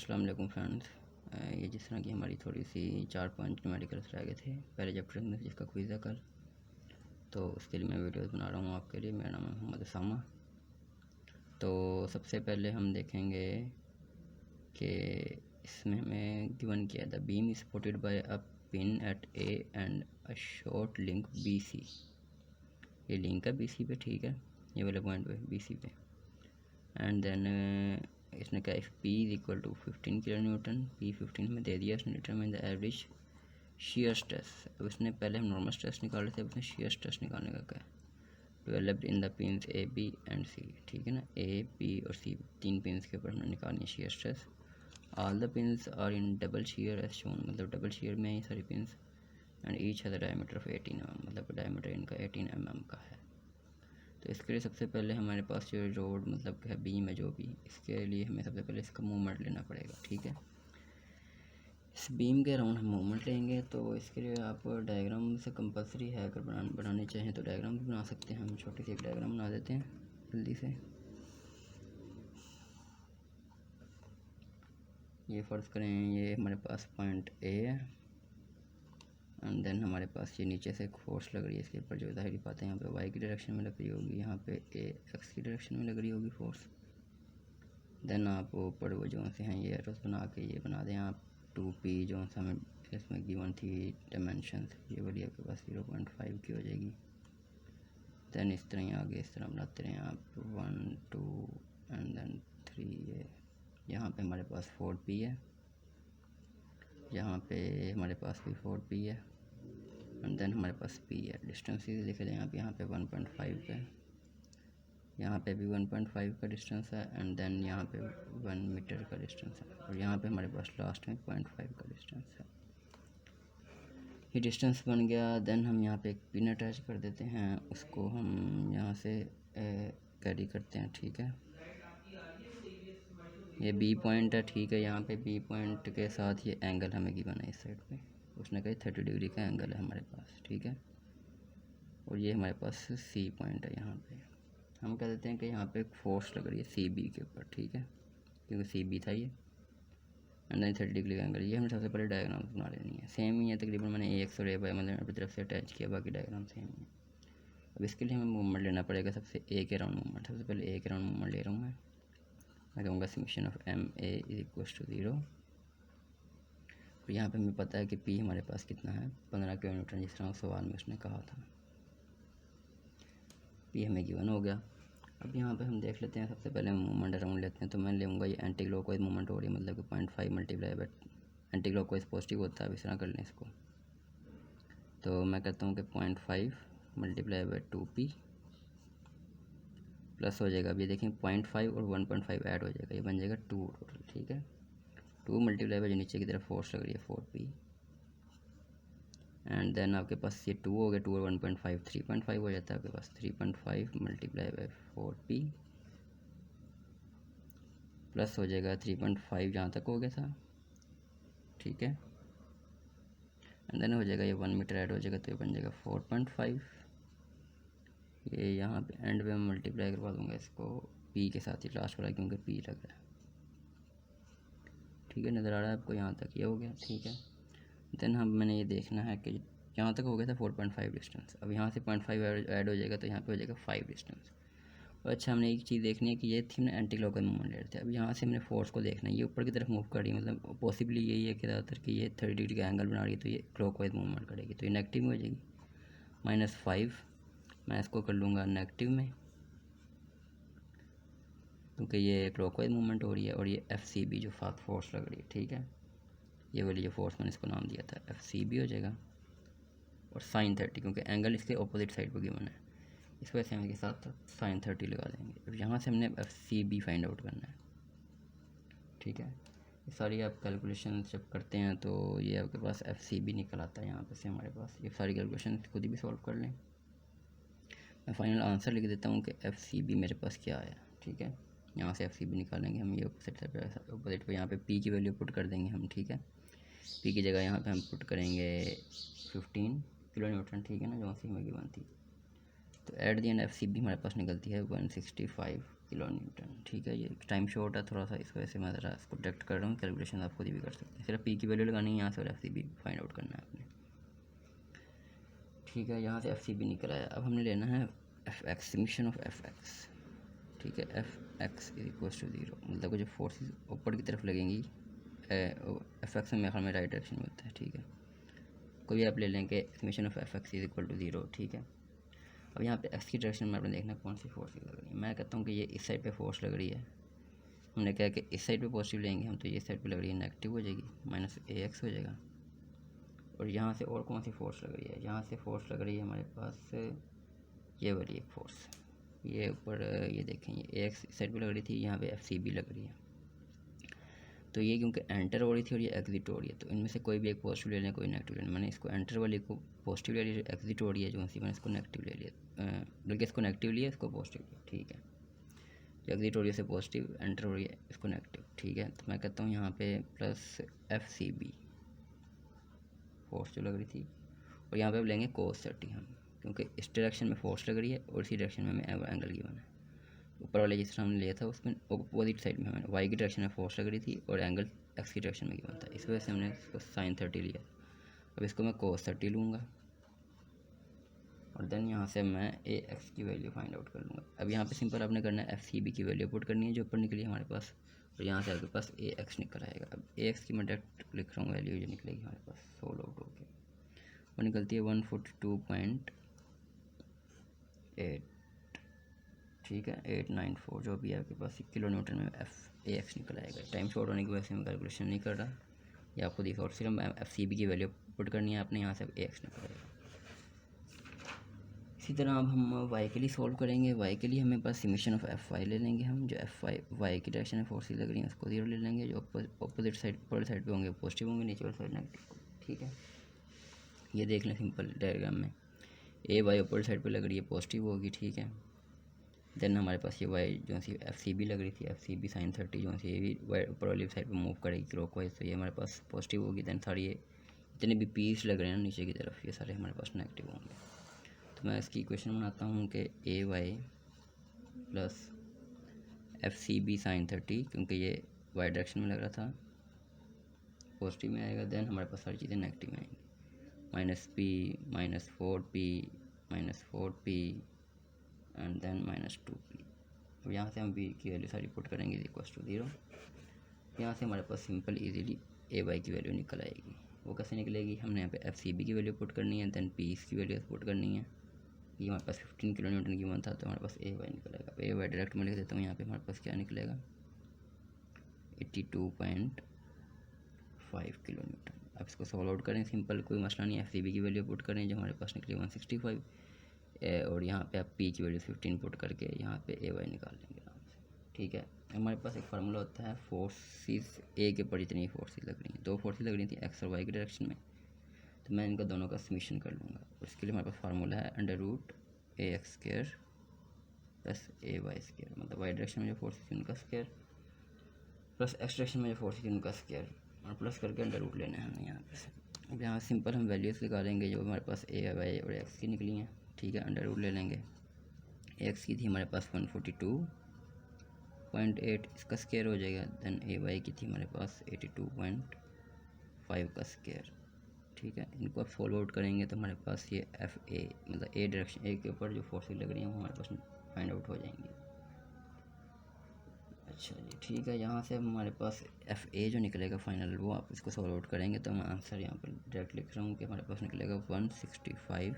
अस्सलाम वालेकुम फ्रेंड्स। ये जिस तरह की हमारी थोड़ी सी 4-5 न्यूमेरिकल्स रह गए थे पहले चैप्टर में, जिसका क्विज़ है कल, तो उसके लिए मैं वीडियोस बना रहा हूँ आपके लिए। मेरा नाम है मोहम्मद उसामा। तो सबसे पहले हम देखेंगे कि इसमें हमें गिवन किया था beam supported by a pin at A and a short link B C. ये लिंक है बी सी पे, ठीक है, ये वाले पॉइंट पे बी सी पे। एंड देन इसने कहा if P is equal to 15 kilo newton, P 15 में दे दिया इसने, determine the average shear stress. अब इसने पहले हम नॉर्मल स्ट्रेस निकाल रहे थे, अब इसने शेयर स्ट्रेस निकालने का कहा। Developed in the pins A B and C, ठीक है ना, ए बी और सी तीन पिन्स के ऊपर हमने निकालनी है shear stress. All the pins are in double shear as shown, मतलब डबल शेयर में ही सारी pins. And each has a diameter of 18 mm, मतलब डायमीटर इनका 18 mm का है। तो इसके लिए सबसे पहले हमारे पास जो रोड मतलब है बीम है जो भी, इसके लिए हमें सबसे पहले इसका मूवमेंट लेना पड़ेगा, ठीक है। इस बीम के अराउंड हम मूवमेंट लेंगे, तो इसके लिए आप डायग्राम से कंपलसरी है, अगर बनाने चाहें तो डायग्राम भी बना सकते हैं। हम छोटी सी एक डायग्राम बना देते हैं जल्दी से। ये फ़र्ज़ करें ये हमारे पास पॉइंट ए है, एंड देन हमारे पास ये नीचे से एक फोर्स लग रही है इसके ऊपर, जो ज़ाहिर बात है यहाँ पे वाई की डायरेक्शन में लग रही होगी, यहाँ पे ए एक्स की डायरेक्शन में लग रही होगी फोर्स। देन आप ऊपर वो जो से हैं ये एरोस बना के ये बना दें आप 2p जो सा हमें इसमें गिवन थी डायमेंशंस, ये वाली आपके पास 0.5 की हो जाएगी। देन इस तरह ही आगे इस तरह बनाते रहें आप 1 2 एंड देन 3। ये यहाँ पे हमारे पास 4p है, यहाँ पे हमारे पास भी 4p है, एंड देन हमारे पास p है। डिस्टेंस लिख लें आप, यहाँ पे 1.5 पे, यहाँ पे भी 1.5 का डिस्टेंस है, एंड देन यहाँ पे 1 मीटर का डिस्टेंस है, और यहाँ पे हमारे पास लास्ट में 0.5 का डिस्टेंस है। ये डिस्टेंस बन गया। देन हम यहाँ पे एक पिन अटैच कर देते हैं, उसको हम यहाँ से कैरी करते हैं, ठीक है। ये बी पॉइंट है, ठीक है, यहाँ पे बी पॉइंट के साथ ये एंगल हमें गिवन है इस साइड पे, उसने कहा 30 डिग्री का एंगल है हमारे पास, ठीक है। और ये हमारे पास सी पॉइंट है, यहाँ पे हम कह देते हैं कि यहाँ पे एक फोर्स लग रही है सी बी के ऊपर, ठीक है, क्योंकि सी बी था ये। एंड देन 30 डिग्री का एंगल, ये हमें सबसे पहले डायग्राम बना लेनी है। सेम ही है तकरीबन, मैंने ए एक्स और ए वाई मतलब अपनी तरफ से अटैच किया, बाकी डायग्राम सेम ही है। अब इसके लिए हमें मूवमेंट लेना पड़ेगा, सबसे ए के राउंड मूवमेंट। सबसे पहले ए के राउंड मूवमेंट ले रहा हूँ मैं कहूँगा summation of M A is equal to 0। और यहाँ पे हमें पता है कि पी हमारे पास कितना है, 15 किलो न्यूटन, जिस तरह सवाल में उसने कहा था। पी हमें गिवन हो गया। अब यहाँ पे हम देख लेते हैं, सबसे पहले हम मूवमेंट अराउंड लेते हैं। तो मैं लूँगा ये एंटी क्लॉकवाइज मूवमेंट हो रही है, मतलब कि 0.5 multiply by anti clockwise positive होता है, अब इस तरह कर लें इसको। तो मैं कहता हूँ कि 0.5 मल्टीप्लाई बाय 2p प्लस हो जाएगा। अब ये देखें 0.5 और 1.5 ऐड हो जाएगा, ये बन जाएगा 2 टोटल, ठीक है। 2 मल्टीप्लाई बाय जो नीचे की तरफ फोर्स लग रही है 4p, एंड देन आपके पास ये 2 हो गया, 2 और 1.5 3.5 हो जाता है आपके पास। 3.5 मल्टीप्लाई बाय 4p प्लस हो जाएगा 3.5 जहाँ तक हो गया था, ठीक है। एंड देन हो जाएगा ये 1 मीटर ऐड हो जाएगा, तो ये बन जाएगा 4.5। ये यहाँ पे एंड पे मैं मल्टीप्लाई करवा दूँगा इसको पी के साथ ही लास्ट वाला, क्योंकि पी लग रहा है, ठीक है, नज़र आ रहा है आपको। यहाँ तक ये हो गया, ठीक है। देन मैंने ये देखना है कि यहाँ तक हो गया था 4.5 डिस्टेंस, अब यहाँ से 0.5 ऐड हो जाएगा, तो यहाँ पे हो जाएगा 5 डिस्टेंस। और अच्छा, हमने एक चीज़ देखनी है कि ये थी ना एंटी क्लॉकवाइज मूवमेंट ले रहे थे। अब यहाँ से हमने फोर्स को देखना है, ये ऊपर की तरफ मूव कर रही है, मतलब पॉसिबली यही है कि ज़्यादातर कि ये 30 डिग्री का एंगल बना रही है, तो ये क्लॉकवाइज मूवमेंट करेगी, तो ये नेगेटिव में हो जाएगी। -5 मैं इसको कर लूँगा नेगेटिव में, क्योंकि ये क्लॉकवाइज मूवमेंट हो रही है। और ये FCB जो फास्ट फोर्स लग रही है, ठीक है, ये वाली जो फोर्स मैंने इसको नाम दिया था FCB हो जाएगा। और sin 30, क्योंकि एंगल इसके अपोजिट साइड पर गिवन है, इस वजह से हम इसके साथ sin 30 लगा देंगे। अब यहाँ से हमने FCB फाइंड आउट करना है, ठीक है। ये सारी आप कैलकुलेशन जब करते हैं तो ये आपके पास FCB निकल आता है यहाँ पे से हमारे पास। ये सारी कैलकुलेशन खुद ही भी सॉल्व कर लें। मैं फाइनल आंसर लिख देता हूँ कि FCB मेरे पास क्या आया, ठीक है। यहाँ से FCB निकालेंगे हम, ये अपोजिट पे यहाँ पे P की वैल्यू पुट कर देंगे हम, ठीक है। P की जगह यहाँ पे हम पुट करेंगे 15 किलो न्यूटन, ठीक है ना, जो सी हमें गिवन थी। तो एट दी एंड FCB हमारे पास निकलती है 165 किलो न्यूटन। ठीक है, ये टाइम शॉर्ट है थोड़ा सा, इस वजह से मैं ज़रा इसको डायरेक्ट कर रहा हूँ। कैलकुलेशन आप खुद ही भी कर सकते हैं, सिर्फ पी की वैल्यू लगानी है यहाँ से और F C B find out करना है आपने। ठीक है, यहाँ से एफ सी बी निकल आया। अब हमने लेना है F X, summation of F X. ठीक है, F X is equal to 0, मतलब जो फोर्सेस ऊपर की तरफ लगेंगी, एफ एक्स में मेरे ख्याल में राइट डायरेक्शन में होता है। ठीक है, कोई आप ले लेंगे summation of F X is equal to 0। ठीक है, अब यहाँ पे एक्स की डायरेक्शन में आपने देखना कौन सी फोर्स लग रही है। मैं कहता हूँ कि ये इस साइड पे फोर्स लग रही है। हमने कहा कि इस साइड पे पॉजिटिव लेंगे हम, तो ये साइड पे लग रही है नेगेटिव हो जाएगी, माइनस ए एक्स हो जाएगा। और यहाँ से और कौन सी फोर्स लग रही है, यहाँ से फोर्स लग रही है हमारे पास ये वाली एक फोर्स, ये ऊपर ये देखें, ये ए एक्स साइड पे लग रही थी, यहाँ पे एफ सी बी लग रही है। तो ये क्योंकि एंटर हो रही थी और ये एग्जिट हो रही है, तो इनमें से कोई भी एक पॉजिटिव ले लें, कोई नेगेटिव ले लें। मैंने इसको एंटर वाली को पॉजिटिव ले लिया, एग्जिट हो रही है जो सी, मैंने इसको नेगेटिव ले लिया, बल्कि इसको नेगेटिव लिया, इसको पॉजिटिव लिया। ठीक है, जो एग्जिट हो रही है इसे पॉजिटिव, एंटर हो रही है इसको नेगेटिव। ठीक है, तो मैं कहता हूँ यहाँ पे plus F C B force जो लग रही थी, और यहाँ पे अब लेंगे कोस 30 हम, क्योंकि इस डायरेक्शन में फोर्स लग रही है और इसी डायरेक्शन में हमें एंगल गिवन है। ऊपर वाले जिस तरह हमने लिया था उसमें अपोजिट साइड में हमें वाई की डायरेक्शन में फोर्स लग रही थी और एंगल एक्स की डायरेक्शन में गिवन था, इस वजह से हमने इसको साइन 30 लिया। अब इसको मैं कोस 30 लूँगा और देन यहाँ से मैं ए एक्स की वैल्यू फाइंड आउट कर लूँगा। अब यहाँ पे सिंपल आपने करना है एफ सी बी की वैल्यू पुट करनी है जो ऊपर निकली हमारे पास, और यहाँ से आपके पास ए एक्स निकल आएगा। अब ए एक्स की मैं डायरेक्ट लिख रहा हूँ वैल्यू जो निकलेगी हमारे पास सोल्व आउट होकर, वो निकलती है 142.8। ठीक है, 894 जो भी है आपके पास किलो न्यूटन में एफ ए एक्स निकल आएगा। टाइम शॉर्ट होने की वजह से मैं कैलकुलेशन नहीं कर रहा, या आपको दिखा, और सिर्फ एफ सी बी की वैल्यू पुट करनी है आपने, यहाँ से ए एक्स निकल आएगा। इसी तरह अब हम वाई के लिए सॉल्व करेंगे। वाई के लिए हमें पास समेशन ऑफ एफ वाई ले लेंगे हम, जो एफ वाई की डायरेक्शन में फोर्स लग रही है उसको 0 ले लेंगे, जो अपोजिट साइड ऊपर साइड पे होंगे पॉजिटिव होंगे, नीचे वाली साइड नेगेटिव। ठीक है, ये देख लें सिंपल डायग्राम में, ए वाई ऊपर साइड पे लग रही है पॉजिटिव होगी। ठीक है, देन हमारे पास ये वाई जो सी एफ सी बी लग रही थी, एफ सी बी साइन 30 जो सी ये भी वाई ऊपर वाली साइड पे मूव करेगी क्लॉकवाइज, तो ये हमारे पास पॉजिटिव होगी। देन सारी ये जितने भी पीस लग रहे हैं नीचे की तरफ ये सारे हमारे पास नेगेटिव होंगे। तो मैं इसकी इक्वेशन बनाता हूँ कि A Y plus F C B sine 30, क्योंकि ये वाई डायरेक्शन में लग रहा था पॉजिटिव में आएगा, देन हमारे पास सारी चीज़ें नेगेटिव में आएंगी, minus P minus 4p minus 4p and then minus 2p। अब यहाँ से हम b की वैल्यू सारी पुट करेंगे इक्वल्स टू 0। यहाँ से हमारे पास सिंपल इजीली ए वाई की वैल्यू निकल आएगी। वो कैसे निकलेगी, हमने यहाँ पे एफ सी बी की वैल्यू पुट करनी है, देन पी की वैल्यू पुट करनी है। ये हमारे पास 15 किलो न्यूटन की वन था, तो हमारे पास ए वाई निकलेगा। ए वाई डायरेक्ट मैं लिख देता हूँ यहाँ पे, हमारे पास क्या निकलेगा 82.5 किलो न्यूटन। अब इसको सॉल्व आउट करें, सिंपल कोई मसला नहीं है, एफ सी बी की वैल्यू पुट करें जो हमारे पास निकली 165, और यहाँ पे आप पी की वैल्यू 15 पुट करके यहाँ पे ए वाई निकाल लेंगे आराम से। ठीक है, हमारे पास एक फार्मूला होता है फोर्सेस ए के ऊपर जितनी फोर्सेस लग रही हैं, दो फोर्सेस लग रही थी एक्स और वाई के डायरेक्शन में, तो मैं इनका दोनों का समीशन कर लूँगा। और इसके लिए हमारे पास फार्मूला है अंडर रूट ए एक्स स्क्वायर प्लस ए वाई स्क्वायर, मतलब वाई डायरेक्शन में जो फोर्सेस थी उनका स्क्वायर प्लस एक्स डायरेक्शन में जो फोर्सेस थी उनका स्क्वायर, और प्लस करके अंडर रूट लेना है हमें यहाँ पे। अब यहाँ सिंपल हम वैल्यूज़ निकालेंगे जो हमारे पास ए वाई और एक्स की निकली हैं। ठीक है, अंडर रूट ले लेंगे। एक्स की थी हमारे पास 142.8, इसका स्क्वायर हो जाएगा। देन ए वाई की थी हमारे पास 82.5 का स्क्वायर। ठीक है, इनको आप सॉल्व आउट करेंगे तो हमारे पास ये एफ ए, मतलब ए डायरेक्शन ए के ऊपर जो फोर्सेस लग रही हैं वो हमारे पास फाइंड आउट हो जाएंगी। अच्छा जी, ठीक है, यहाँ से हमारे पास एफ ए जो निकलेगा फाइनल, वो आप इसको सॉल्व आउट करेंगे तो मैं आंसर यहाँ पर डायरेक्ट लिख रहा हूँ कि हमारे पास निकलेगा 165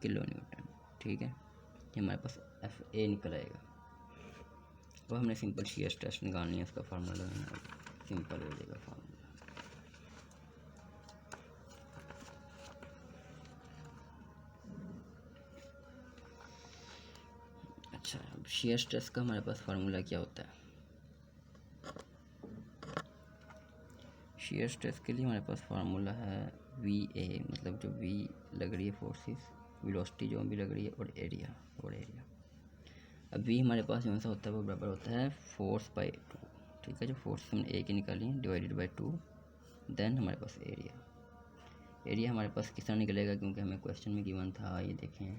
किलो न्यूटन। ठीक है, ये हमारे पास एफ ए निकल आएगा। तो हमने सिंपल शीयर स्ट्रेस निकालनी है, उसका फार्मूला सिंपल हो जाएगा फार्मूला। अच्छा, अब शीयर स्ट्रेस का हमारे पास फार्मूला क्या होता है। शीयर स्ट्रेस के लिए हमारे पास फार्मूला है वी ए, मतलब जो वी लग रही है फोर्सेस, वेलोसिटी जो भी लग रही है, और एरिया। अब वी हमारे पास जो सा होता है वो बराबर होता है फोर्स बाई 2। ठीक है, जो फोर्स हमने ए की निकाली है डिवाइडेड बाई 2, देन हमारे पास एरिया हमारे पास किस तरह निकलेगा, क्योंकि हमें क्वेश्चन में गिवन था, ये देखें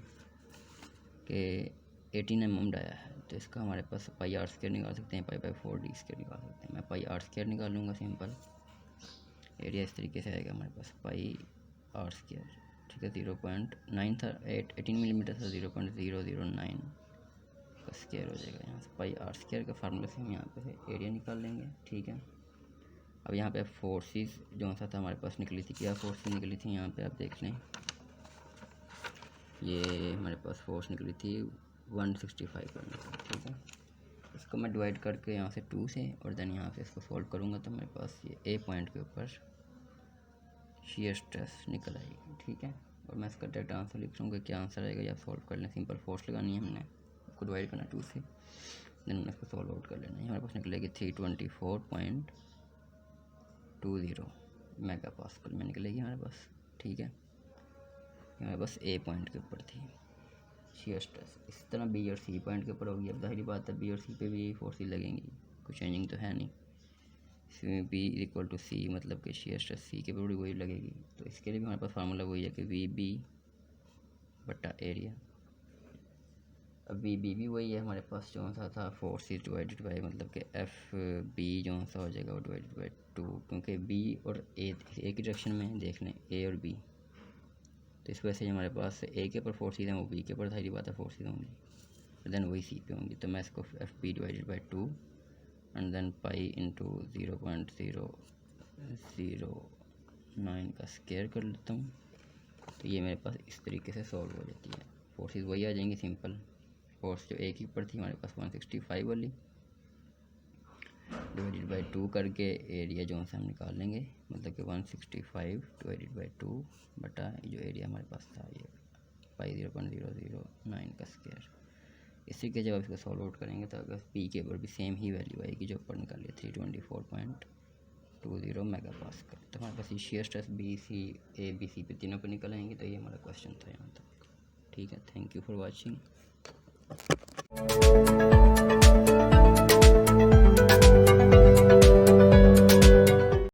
कि 18 mm डाया है, तो इसका हमारे पास पाई आर स्क्वायर निकाल सकते हैं, पाई बाई 4d स्क्वायर निकाल सकते हैं। मैं पाई आर स्क्वायर निकालूंगा सिंपल। एरिया इस तरीके से आएगा हमारे पास पाई आर स्क्वायर, ठीक है। 0.9 था, 18 मिलीमीटर था, 0.009 का स्क्वायर हो जाएगा। यहाँ से पाई आर स्क्वायर का फार्मूला से हम यहाँ पे एरिया निकाल लेंगे, ठीक है। अब यहाँ पे फोर्सेस जो सा था हमारे पास निकली थी, क्या फोर्सेस निकली थी यहाँ पे आप देख लें, ये हमारे पास फोर्स निकली थी 165 करने का, ठीक है। इसको मैं डिवाइड करके यहाँ से 2 से और देन यहाँ से इसको सॉल्व करूँगा तो मेरे पास ये ए पॉइंट के ऊपर शियर स्ट्रेस निकल आएगी, ठीक है। और मैं इसका डायरेक्ट आंसर लिख लूँगा, क्या आंसर आएगा या सॉल्व कर लें। सिंपल फोर्स लगानी है हमने, इसको डिवाइड करना 2 से, देन हमने इसको सॉल्व आउट कर लेना है। हमारे पास निकलेगी 324.20 मेगा पास्कल में निकलेगी हमारे पास, ठीक है। हमारे पास ए पॉइंट के ऊपर थी शियर स्ट्रेस। इसी तरह बी और सी पॉइंट के ऊपर होगी। अब जाहिर बात है बी और सी पे भी फोर्सेस लगेंगी, कुछ चेंजिंग तो है नहीं। इसमें बी इक्वल टू सी मतलब कि शियर स्ट्रेस सी के ऊपर भी वही लगेगी। तो इसके लिए भी हमारे पास फार्मूला वही है कि वी बी बटा एरिया। अब वी बी भी वही है हमारे पास जो सा था, फोर्सेस डिवाइडेड बाई मतलब कि एफ बी जो सा हो जाएगा वो डिवाइडेड बाई 2, क्योंकि बी और ए एक ही डायरेक्शन में देख लें, ए और बी। तो इस वजह से हमारे पास ए के ऊपर फोर्सेस हैं वो बी के ऊपर सारी बात है फोर्सेस होंगी, देन वही सी पे होंगी। तो मैं इसको F B divided by 2 and then pi into 0.009 का स्क्वायर कर लेता हूँ। तो ये मेरे पास इस तरीके से सॉल्व हो जाती है। फोर्सेस वही आ जाएंगी सिंपल। फोर्स जो ए के ऊपर थी हमारे पास 165 वाली डिवाइडेड बाई 2 करके एरिया जो से हम निकाल लेंगे, मतलब कि 165 डिवाइडेड बाई 2 बटा जो एरिया हमारे पास था ये पाई 0.009 का स्क्वायर। इसी के जब आप इसको सॉल्व आउट करेंगे तो अगर पी के ऊपर भी सेम ही वैल्यू आएगी जो ऊपर निकालिए 324.20 मेगा पास्कल। तो हमारे पास shear stress B C A B C पे तीनों पर निकल आएंगे। तो ये हमारा क्वेश्चन था यहाँ तक, ठीक है। Thank you for watching.